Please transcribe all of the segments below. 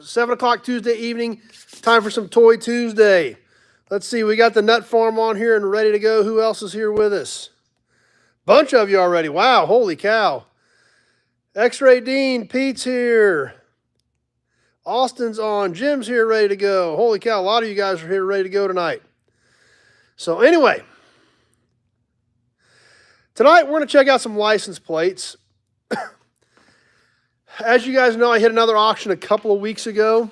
7 o'clock Tuesday evening. Time for some Toy Tuesday. Let's see, we got the Nut Farm on here and ready to go. Who else is here with us? Bunch of you already. Wow, holy cow. X-Ray Dean, Pete's here. Austin's on. Jim's here ready to go. Holy cow, a lot of you guys are here ready to go tonight. So anyway, tonight we're going to check out some license plates. As you guys know, I hit another auction a couple of weeks ago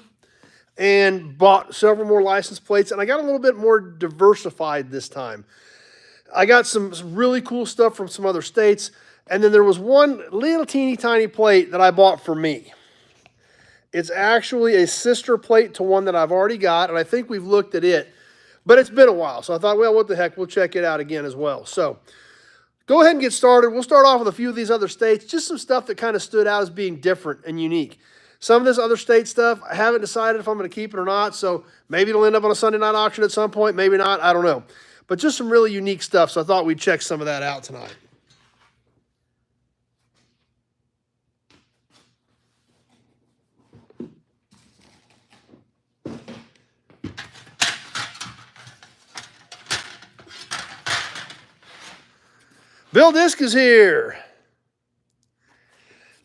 and bought several more license plates, and I got a little bit more diversified this time. I got some really cool stuff from some other states, and then there was one little teeny tiny plate that I bought for me. It's actually a sister plate to one that I've already got, and I think we've looked at it, but it's been a while, so I thought, well, what the heck, we'll check it out again as well. So go ahead and get started. We'll start off with a few of these other states, just some stuff that kind of stood out as being different and unique. Some of this other state stuff, I haven't decided if I'm going to keep it or not, so maybe it'll end up on a Sunday night auction at some point, maybe not, I don't know. But just some really unique stuff, so I thought we'd check some of that out tonight. Bill Disk is here.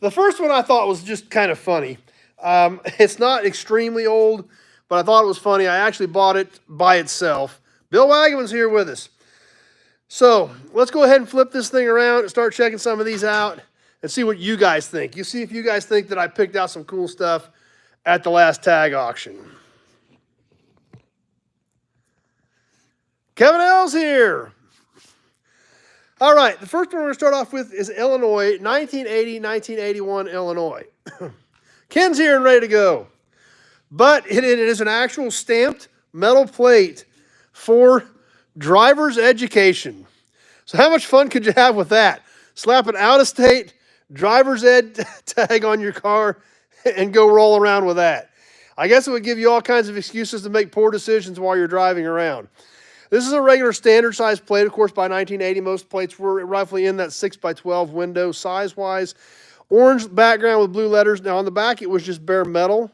The first one I thought was just kind of funny. It's not extremely old, but I thought it was funny. I actually bought it by itself. Bill Wagaman's here with us. So let's go ahead and flip this thing around and start checking some of these out and see what you guys think. You see if you guys think that I picked out some cool stuff at the last tag auction. Kevin L's here. All right, the first one we're going to start off with is Illinois, 1980-1981 Illinois. Ken's here and ready to go. But it is an actual stamped metal plate for driver's education. So how much fun could you have with that? Slap an out-of-state driver's ed tag on your car and go roll around with that. I guess it would give you all kinds of excuses to make poor decisions while you're driving around. This is a regular standard size plate. Of course, by 1980, most plates were roughly in that 6x12 window size-wise. Orange background with blue letters. Now, on the back, it was just bare metal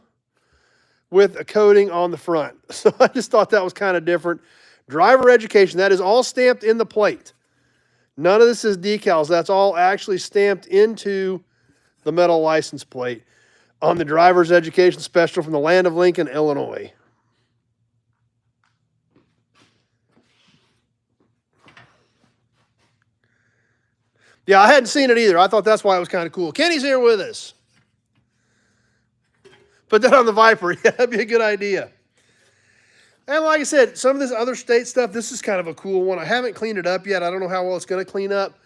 with a coating on the front. So I just thought that was kind of different. Driver education, that is all stamped in the plate. None of this is decals. That's all actually stamped into the metal license plate on the driver's education special from the land of Lincoln, Illinois. Yeah, I hadn't seen it either. I thought that's why it was kind of cool. Kenny's here with us. Put that on the Viper. Yeah, that'd be a good idea. And like I said, some of this other state stuff, this is kind of a cool one. I haven't cleaned it up yet. I don't know how well it's going to clean up.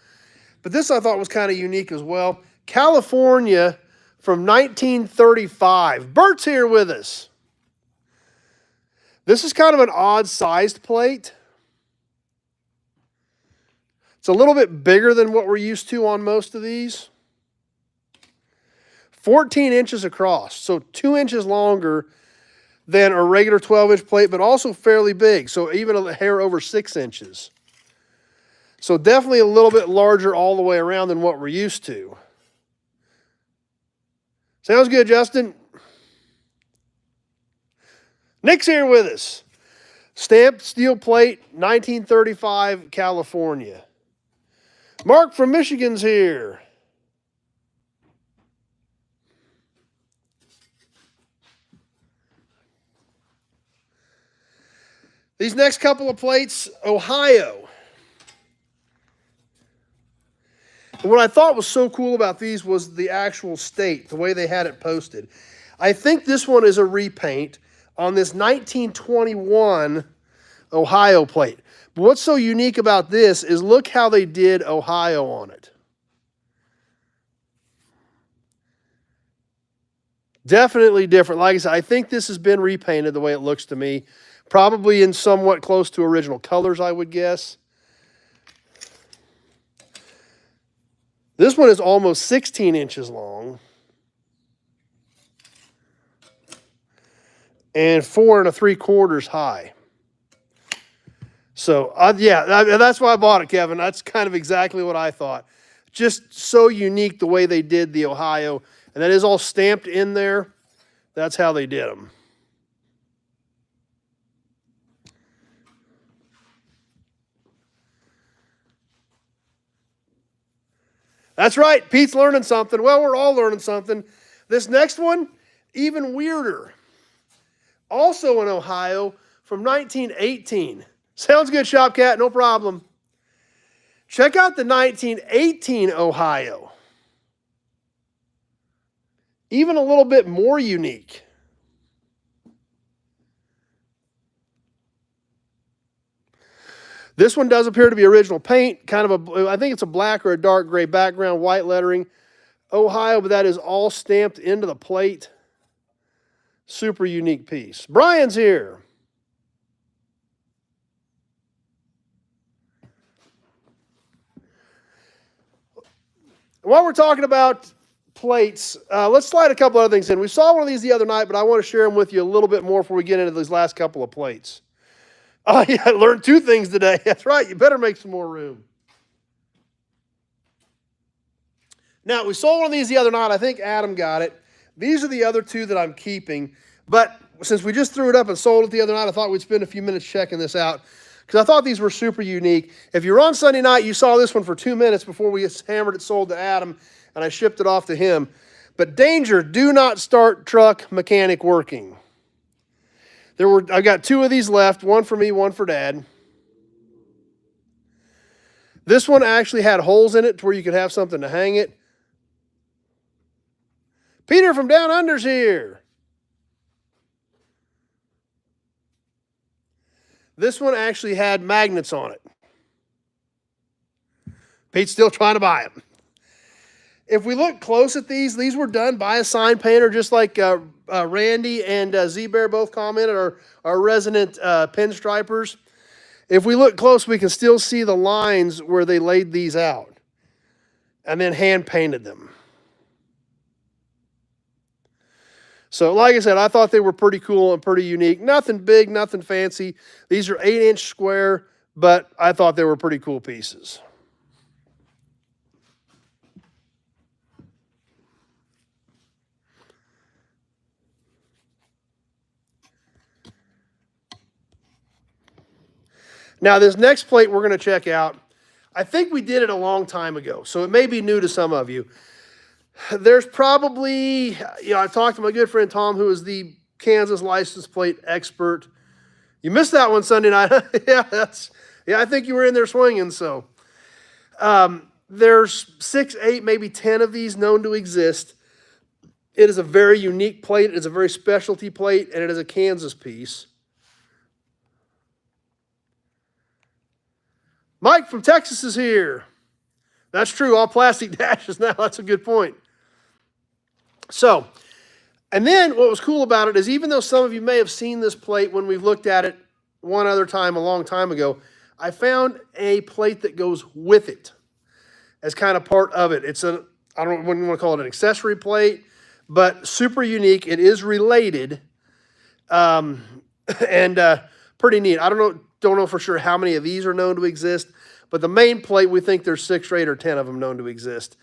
But this I thought was kind of unique as well. California from 1935. Bert's here with us. This is kind of an odd-sized plate. It's a little bit bigger than what we're used to on most of these. 14 inches across, so 2 inches longer than a regular 12-inch plate, but also fairly big, so even a hair over 6 inches. So definitely a little bit larger all the way around than what we're used to. Sounds good, Justin. Nick's here with us. Stamped steel plate, 1935, California. Mark from Michigan's here. These next couple of plates, Ohio. And what I thought was so cool about these was the actual state, the way they had it posted. I think this one is a repaint on this 1921 Ohio plate. But what's so unique about this is look how they did Ohio on it. Definitely different. Like I said, I think this has been repainted the way it looks to me. Probably in somewhat close to original colors, I would guess. This one is almost 16 inches long. And 4 3/4 high. So, yeah, that's why I bought it, Kevin. That's kind of exactly what I thought. Just so unique the way they did the Ohio. And that is all stamped in there. That's how they did them. That's right. Pete's learning something. Well, we're all learning something. This next one, even weirder. Also in Ohio from 1918. Sounds good, Shopcat. No problem. Check out the 1918 Ohio. Even a little bit more unique. This one does appear to be original paint, kind of I think it's a black or a dark gray background, white lettering. Ohio, but that is all stamped into the plate. Super unique piece. Brian's here. While we're talking about plates, let's slide a couple other things in. We saw one of these the other night, but I want to share them with you a little bit more before we get into these last couple of plates. Oh, yeah, I learned two things today. That's right. You better make some more room. Now, we saw one of these the other night. I think Adam got it. These are the other two that I'm keeping. But since we just threw it up and sold it the other night, I thought we'd spend a few minutes checking this out because I thought these were super unique. If you were on Sunday night, you saw this one for 2 minutes before we hammered it sold to Adam, and I shipped it off to him. But danger, do not start truck mechanic working. I got two of these left, one for me, one for Dad. This one actually had holes in it to where you could have something to hang it. Peter from Down Under's here. This one actually had magnets on it. Pete's still trying to buy them. If we look close at these were done by a sign painter, just like Randy and Z-Bear both commented, our resident pinstripers. If we look close, we can still see the lines where they laid these out and then hand painted them. So like I said, I thought they were pretty cool and pretty unique. Nothing big, nothing fancy. These are 8-inch square, but I thought they were pretty cool pieces. Now, this next plate we're going to check out, I think we did it a long time ago, so it may be new to some of you. There's probably, I talked to my good friend Tom, who is the Kansas license plate expert. You missed that one Sunday night. I think you were in there swinging, so. There's 6, 8, maybe 10 of these known to exist. It is a very unique plate. It's a very specialty plate, and it is a Kansas piece. Mike from Texas is here. That's true, all plastic dashes now. That's a good point. So, and then what was cool about it is even though some of you may have seen this plate when we've looked at it one other time a long time ago, I found a plate that goes with it as kind of part of it. It's I wouldn't want to call it an accessory plate, but super unique. It is related and pretty neat. I don't know for sure how many of these are known to exist, but the main plate, we think there's 6 or 8 or 10 of them known to exist.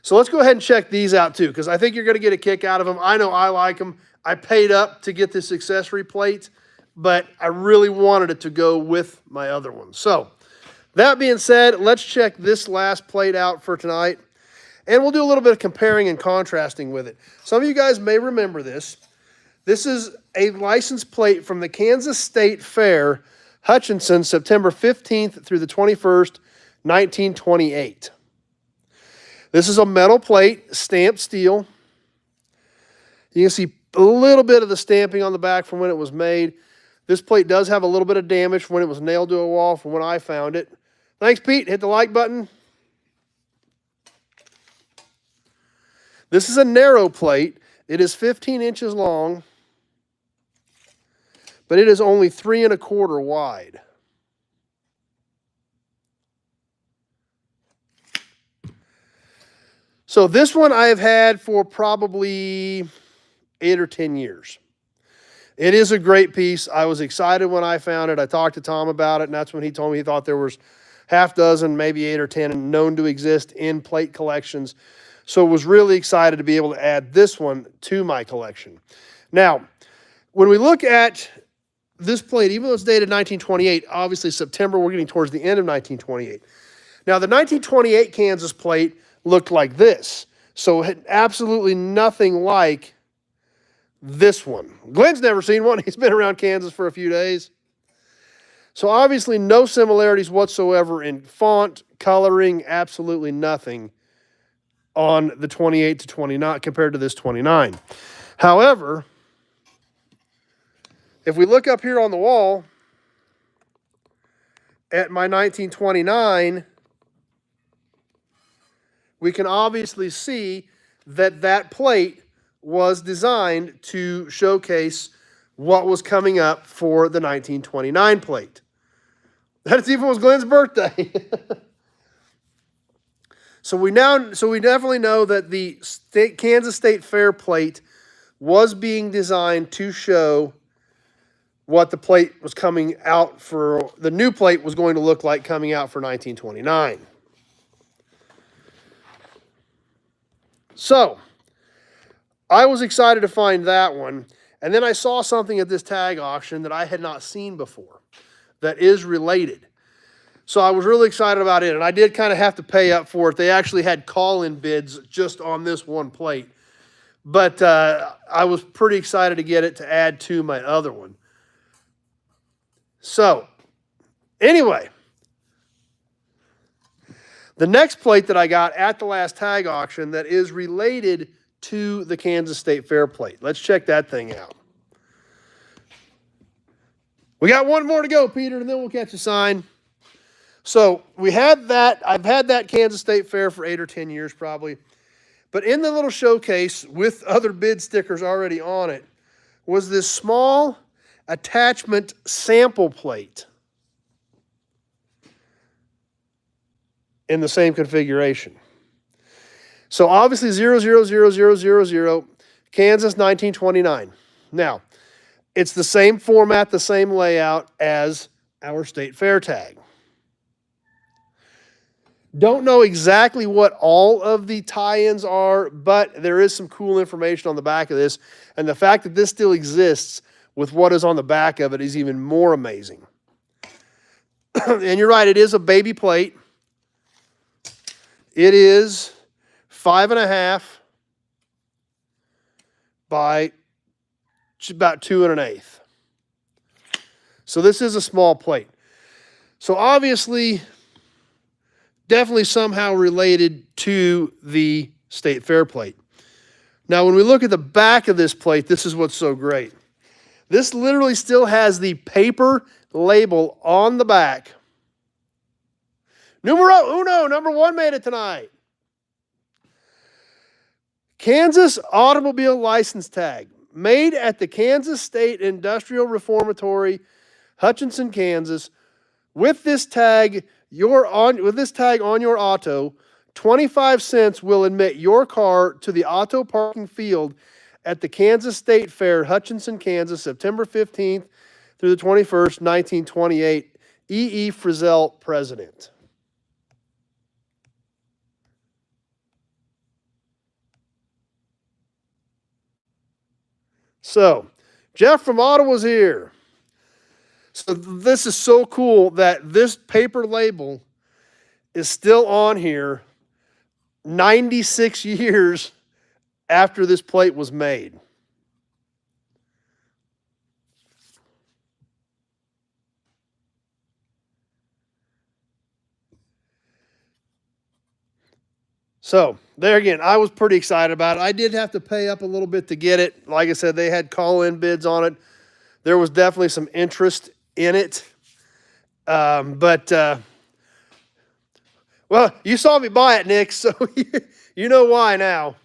So let's go ahead and check these out too, because I think you're going to get a kick out of them. I know I like them. I paid up to get this accessory plate, but I really wanted it to go with my other one. So that being said, let's check this last plate out for tonight, and we'll do a little bit of comparing and contrasting with it. Some of you guys may remember this. This is a license plate from the Kansas State Fair, Hutchinson, September 15th through the 21st, 1928. This is a metal plate, stamped steel. You can see a little bit of the stamping on the back from when it was made. This plate does have a little bit of damage from when it was nailed to a wall from when I found it. Thanks, Pete. Hit the like button. This is a narrow plate. It is 15 inches long, but it is only 3 1/4 wide. So this one I have had for probably 8 or 10 years. It is a great piece. I was excited when I found it. I talked to Tom about it, and that's when he told me he thought there was half dozen, maybe 8 or 10 known to exist in plate collections. So was really excited to be able to add this one to my collection. Now, when we look at this plate, even though it's dated 1928, obviously September, we're getting towards the end of 1928. Now, the 1928 Kansas plate looked like this. So it had absolutely nothing like this one. Glenn's never seen one. He's been around Kansas for a few days. So obviously no similarities whatsoever in font, coloring, absolutely nothing on the 28 to 29 compared to this 29. However, if we look up here on the wall at my 1929, we can obviously see that that plate was designed to showcase what was coming up for the 1929 plate. That even was Glenn's birthday. So we definitely know that the Kansas State Fair plate was being designed to show what the plate was coming out for, the new plate was going to look like coming out for 1929. So, I was excited to find that one, and then I saw something at this tag auction that I had not seen before that is related. So I was really excited about it, and I did kind of have to pay up for it. They actually had call-in bids just on this one plate. But I was pretty excited to get it to add to my other one. So, anyway, the next plate that I got at the last tag auction that is related to the Kansas State Fair plate. Let's check that thing out. We got one more to go, Peter, and then we'll catch a sign. So we had that. I've had that Kansas State Fair for 8 or 10 years probably. But in the little showcase with other bid stickers already on it was this small attachment sample plate in the same configuration. So obviously 000000, Kansas 1929. Now, it's the same format, the same layout as our state fair tag. Don't know exactly what all of the tie-ins are, but there is some cool information on the back of this. And the fact that this still exists with what is on the back of it is even more amazing. And you're right, it is a baby plate. It is 5.5 by about 2 1/8. So this is a small plate. So obviously, definitely somehow related to the state fair plate. Now, when we look at the back of this plate, this is what's so great. This literally still has the paper label on the back. Numero uno, number 1 made it tonight. Kansas Automobile License Tag, made at the Kansas State Industrial Reformatory, Hutchinson, Kansas. With this tag on your auto, 25 cents will admit your car to the auto parking field at the Kansas State Fair, Hutchinson, Kansas, September 15th through the 21st, 1928. E. Frizzell, President. So, Jeff from Ottawa's here. So this is so cool that this paper label is still on here 96 years after this plate was made. So, there again, I was pretty excited about it. I did have to pay up a little bit to get it. Like I said, they had call-in bids on it. There was definitely some interest in it. Well, you saw me buy it, Nick, so you know why now.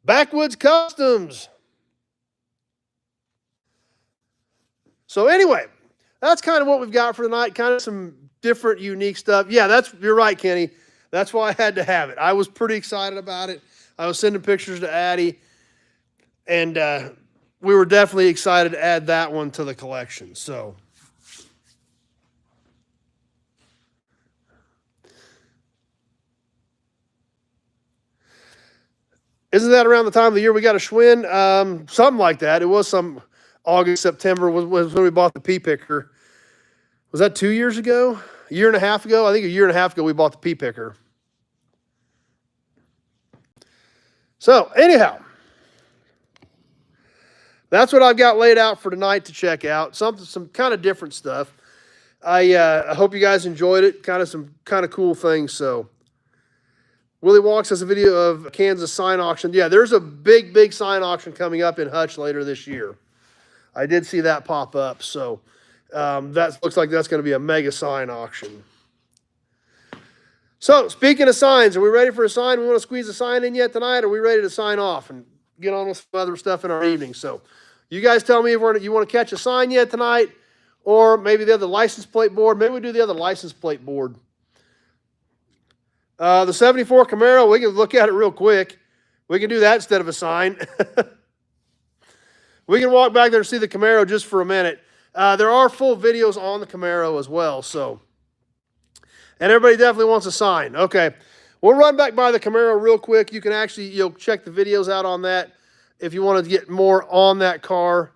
Backwoods Customs. So anyway, that's kind of what we've got for tonight. Kind of some different, unique stuff. Yeah, you're right, Kenny. That's why I had to have it. I was pretty excited about it. I was sending pictures to Addie, and we were definitely excited to add that one to the collection. So, Isn't that around the time of the year we got a Schwinn? Something like that. It was some August, September was when we bought the P picker. Was that 2 years ago? A year and a half ago? I think a year and a half ago we bought the P picker. So anyhow, that's what I've got laid out for tonight to check out. Some kind of different stuff. I hope you guys enjoyed it. Some kind of cool things. So Willie Walks has a video of Kansas sign auction. Yeah, there's a big sign auction coming up in Hutch later this year. I did see that pop up. So that looks like that's going to be a mega sign auction. So speaking of signs, are we ready for a sign? We want to squeeze a sign in yet tonight? Or are we ready to sign off and get on with some other stuff in our evening? So you guys tell me if you want to catch a sign yet tonight, or maybe the other license plate board. Maybe we do the other license plate board. The 74 Camaro, we can look at it real quick. We can do that instead of a sign. We can walk back there and see the Camaro just for a minute. There are full videos on the Camaro as well. So, and everybody definitely wants a sign. Okay, we'll run back by the Camaro real quick. You can actually check the videos out on that if you want to get more on that car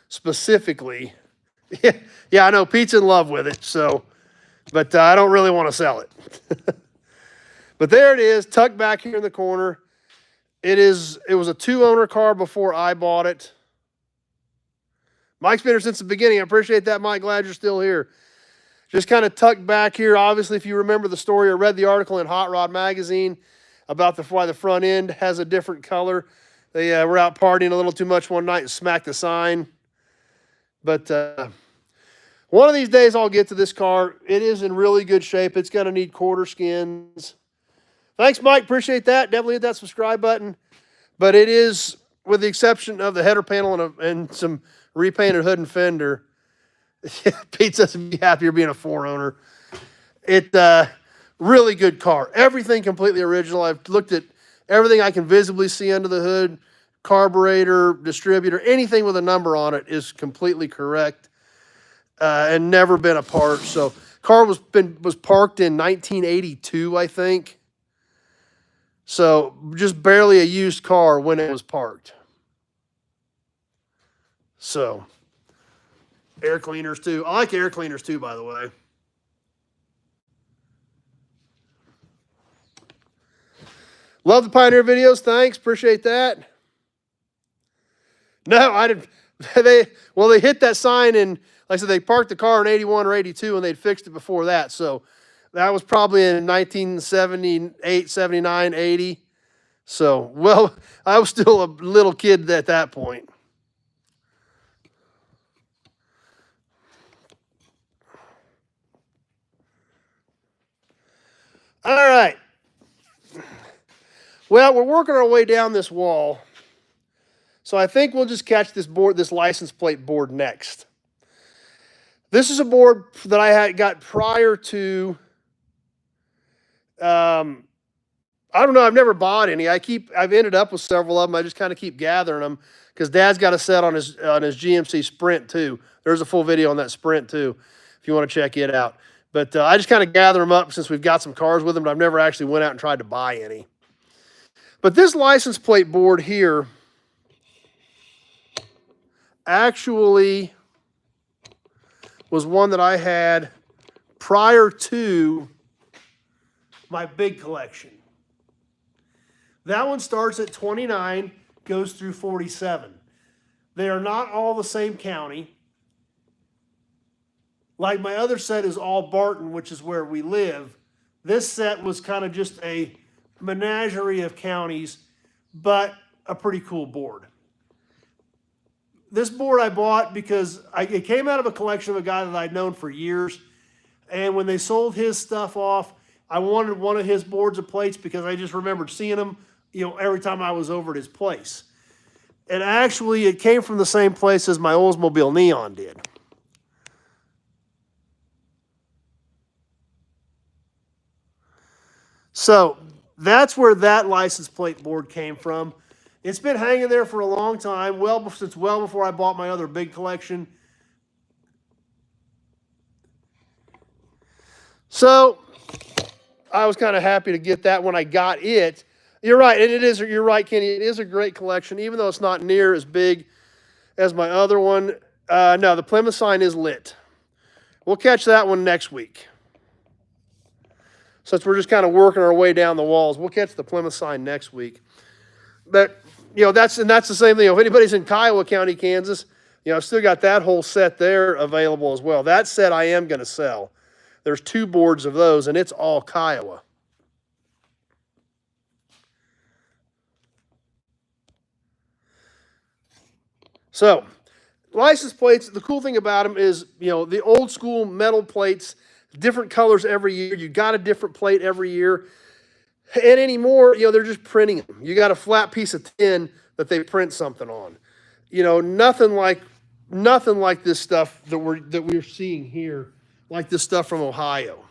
specifically. Yeah, I know Pete's in love with it. So, but I don't really want to sell it. But there it is, tucked back here in the corner. It was a 2-owner car before I bought it. Mike's been here since the beginning. I appreciate that, Mike. Glad you're still here. Just kind of tucked back here. Obviously, if you remember the story or read the article in Hot Rod Magazine about why the front end has a different color. They were out partying a little too much one night and smacked the sign. But one of these days I'll get to this car. It is in really good shape. It's going to need quarter skins. Thanks, Mike. Appreciate that. Definitely hit that subscribe button. But it is, with the exception of the header panel and some repainted hood and fender, Pete says he'd be happier being a 4-owner. Really good car. Everything completely original. I've looked at everything I can visibly see under the hood. Carburetor, distributor, anything with a number on it is completely correct and never been apart. So car was parked in 1982, I think. So just barely a used car when it was parked. So air cleaners too. I like air cleaners too, by the way. Love the Pioneer videos. Thanks. Appreciate that. No, I didn't. They hit that sign and, like I said, they parked the car in 81 or 82 and they'd fixed it before that. So that was probably in 1978, 79, 80. So, well, I was still a little kid at that point. All right. Well, we're working our way down this wall. So I think we'll just catch this license plate board next. This is a board that I got prior to, I don't know, I've never bought any. I've ended up with several of them. I just kind of keep gathering them because Dad's got a set on his GMC Sprint too. There's a full video on that Sprint too, if you want to check it out. But I just kind of gather them up since we've got some cars with them, but I've never actually went out and tried to buy any. But this license plate board here actually was one that I had prior to my big collection. That one starts at 29, goes through 47. They are not all the same county. Like my other set is all Barton, which is where we live. This set was kind of just a menagerie of counties, but a pretty cool board. This board I bought because it came out of a collection of a guy that I'd known for years. And when they sold his stuff off, I wanted one of his boards of plates because I just remembered seeing them, every time I was over at his place. And actually, it came from the same place as my Oldsmobile Neon did. So that's where that license plate board came from. It's been hanging there for a long time, since well before I bought my other big collection. So I was kind of happy to get that when I got it. You're right, and it is. You're right, Kenny. It is a great collection, even though it's not near as big as my other one. No, the Plymouth sign is lit. We'll catch that one next week. Since we're just kind of working our way down the walls, we'll catch the Plymouth sign next week. But that's the same thing. If anybody's in Kiowa County, Kansas, I've still got that whole set there available as well. That set I am going to sell. There's 2 boards of those, and it's all Kiowa. So, license plates, the cool thing about them is, the old school metal plates, different colors every year. You got a different plate every year. And anymore, they're just printing them. You got a flat piece of tin that they print something on. Nothing like this stuff that we're seeing here, like this stuff from Ohio.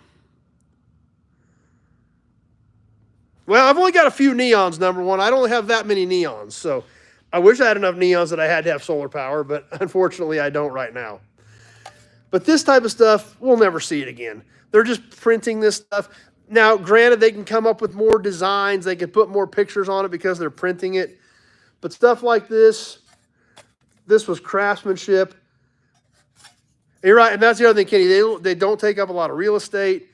Well, I've only got a few neons, number one. I don't have that many neons, so I wish I had enough neons that I had to have solar power, but unfortunately I don't right now. But this type of stuff, we'll never see it again. They're just printing this stuff. Now, granted, they can come up with more designs. They can put more pictures on it because they're printing it. But stuff like this was craftsmanship. You're right, and that's the other thing, Kenny. They don't take up a lot of real estate.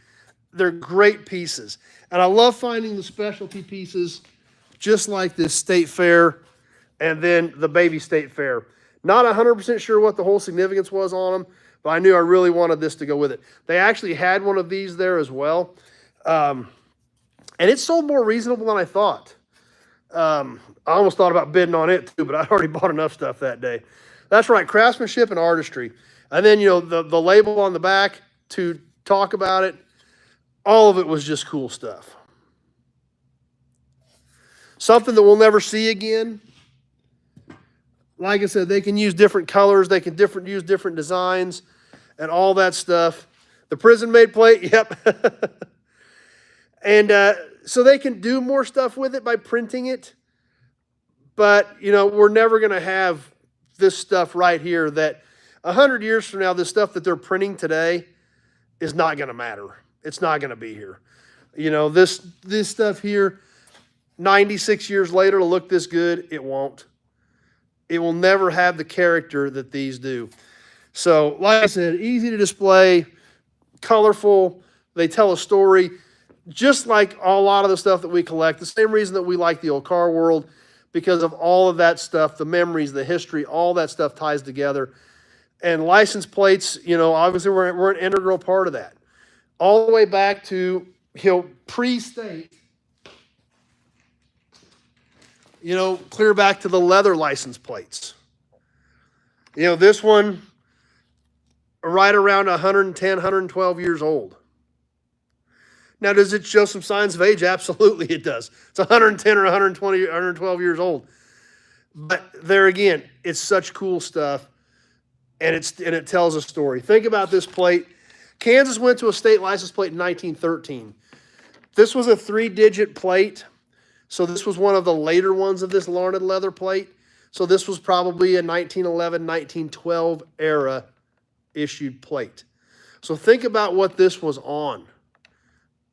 They're great pieces. And I love finding the specialty pieces just like this State Fair and then the Baby State Fair. Not 100% sure what the whole significance was on them, but I knew I really wanted this to go with it. They actually had one of these there as well. And it sold more reasonable than I thought. I almost thought about bidding on it too, but I'd already bought enough stuff that day. That's right, craftsmanship and artistry. And then, the label on the back to talk about it, all of it was just cool stuff. Something that we'll never see again. Like I said, they can use different colors. They can use different designs and all that stuff. The prison-made plate, yep. And so they can do more stuff with it by printing it. But, we're never going to have this stuff right here that 100 years from now, this stuff that they're printing today is not going to matter. It's not going to be here. This stuff here, 96 years later, to look this good, it won't. It will never have the character that these do. So, like I said, easy to display, colorful. They tell a story, just like a lot of the stuff that we collect. The same reason that we like the old car world, because of all of that stuff, the memories, the history, all that stuff ties together. And license plates, obviously we're an integral part of that. All the way back to, pre-state. Clear back to the leather license plates. This one, right around 110, 112 years old. Now, does it show some signs of age? Absolutely it does. It's 110 or 120, 112 years old. But there again, it's such cool stuff, and it tells a story. Think about this plate. Kansas went to a state license plate in 1913. This was a 3-digit plate. So this was one of the later ones of this larned leather plate. So this was probably a 1911, 1912 era issued plate. So think about what this was on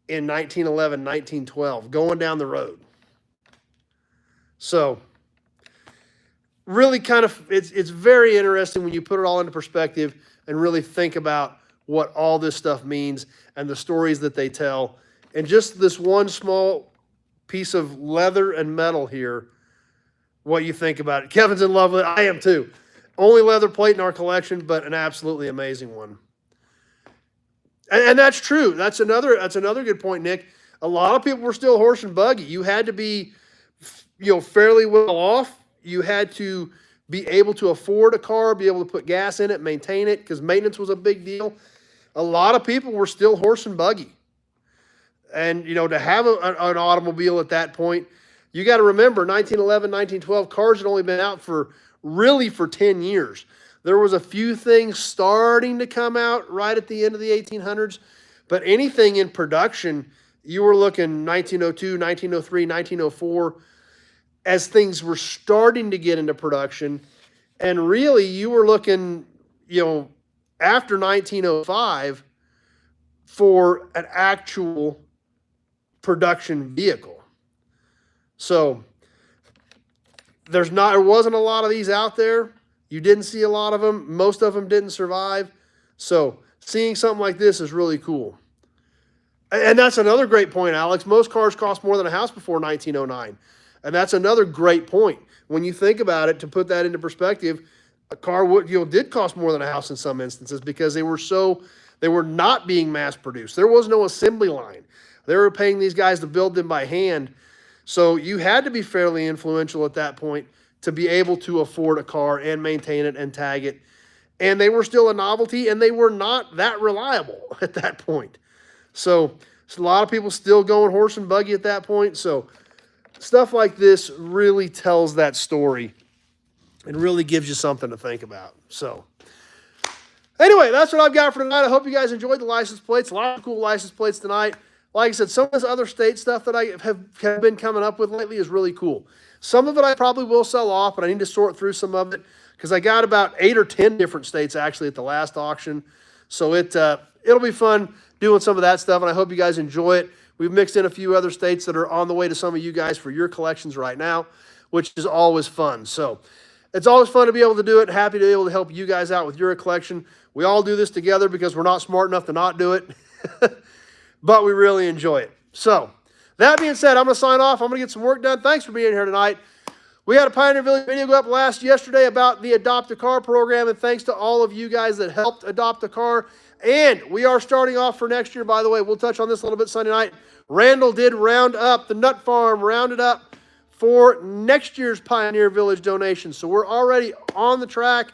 in 1911, 1912, going down the road. So really it's very interesting when you put it all into perspective and really think about what all this stuff means and the stories that they tell. And just this one small piece of leather and metal here, what you think about it. Kevin's in love with it. I am too. Only leather plate in our collection, but an absolutely amazing one. And that's true. That's another good point, Nick. A lot of people were still horse and buggy. You had to be, fairly well off. You had to be able to afford a car, be able to put gas in it, maintain it, because maintenance was a big deal. A lot of people were still horse and buggy. And, to have an automobile at that point, you got to remember 1911, 1912, cars had only been out for 10 years. There was a few things starting to come out right at the end of the 1800s, but anything in production, you were looking 1902, 1903, 1904, as things were starting to get into production. And really, you were looking, after 1905 for an actual production vehicle. So there wasn't a lot of these out there. You didn't see a lot of them. Most of them didn't survive. So seeing something like this is really cool. And that's another great point, Alex. Most cars cost more than a house before 1909. And that's another great point. When you think about it, to put that into perspective, a car did cost more than a house in some instances because they were not being mass produced. There was no assembly line. They were paying these guys to build them by hand. So you had to be fairly influential at that point to be able to afford a car and maintain it and tag it. And they were still a novelty, and they were not that reliable at that point. So a lot of people still going horse and buggy at that point. So stuff like this really tells that story and really gives you something to think about. So anyway, that's what I've got for tonight. I hope you guys enjoyed the license plates. A lot of cool license plates tonight. Like I said, some of this other state stuff that I have been coming up with lately is really cool. Some of it I probably will sell off, but I need to sort through some of it because I got about 8 or 10 different states actually at the last auction. So it'll be fun doing some of that stuff, and I hope you guys enjoy it. We've mixed in a few other states that are on the way to some of you guys for your collections right now, which is always fun. So it's always fun to be able to do it. Happy to be able to help you guys out with your collection. We all do this together because we're not smart enough to not do it, but we really enjoy it. So that being said, I'm going to sign off. I'm going to get some work done. Thanks for being here tonight. We had a Pioneer Village video go up yesterday about the Adopt a Car program, and thanks to all of you guys that helped adopt a car. And we are starting off for next year, by the way. We'll touch on this a little bit Sunday night. Randall did round up, the Nut Farm rounded up for next year's Pioneer Village donation. So we're already on the track,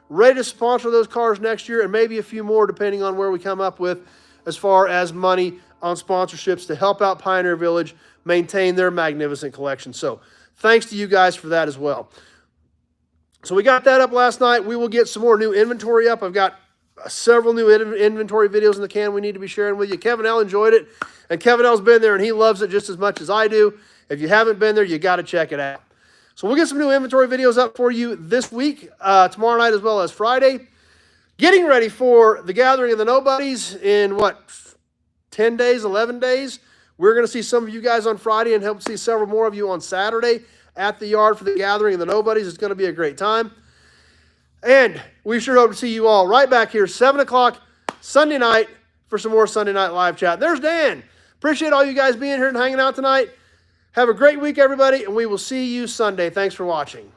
ready to sponsor those cars next year, and maybe a few more depending on where we come up with as far as money on sponsorships to help out Pioneer Village maintain their magnificent collection. So thanks to you guys for that as well. So we got that up last night. We will get some more new inventory up. I've got several new inventory videos in the can we need to be sharing with you. Kevin L enjoyed it, and Kevin L's been there, and he loves it just as much as I do. If you haven't been there, you got to check it out. So we'll get some new inventory videos up for you this week, tomorrow night as well as Friday. Getting ready for the Gathering of the Nobodies in, 10 days, 11 days. We're going to see some of you guys on Friday and hope to see several more of you on Saturday at the yard for the Gathering of the Nobodies. It's going to be a great time. And we sure hope to see you all right back here, 7 o'clock Sunday night for some more Sunday Night Live Chat. There's Dan. Appreciate all you guys being here and hanging out tonight. Have a great week, everybody, and we will see you Sunday. Thanks for watching.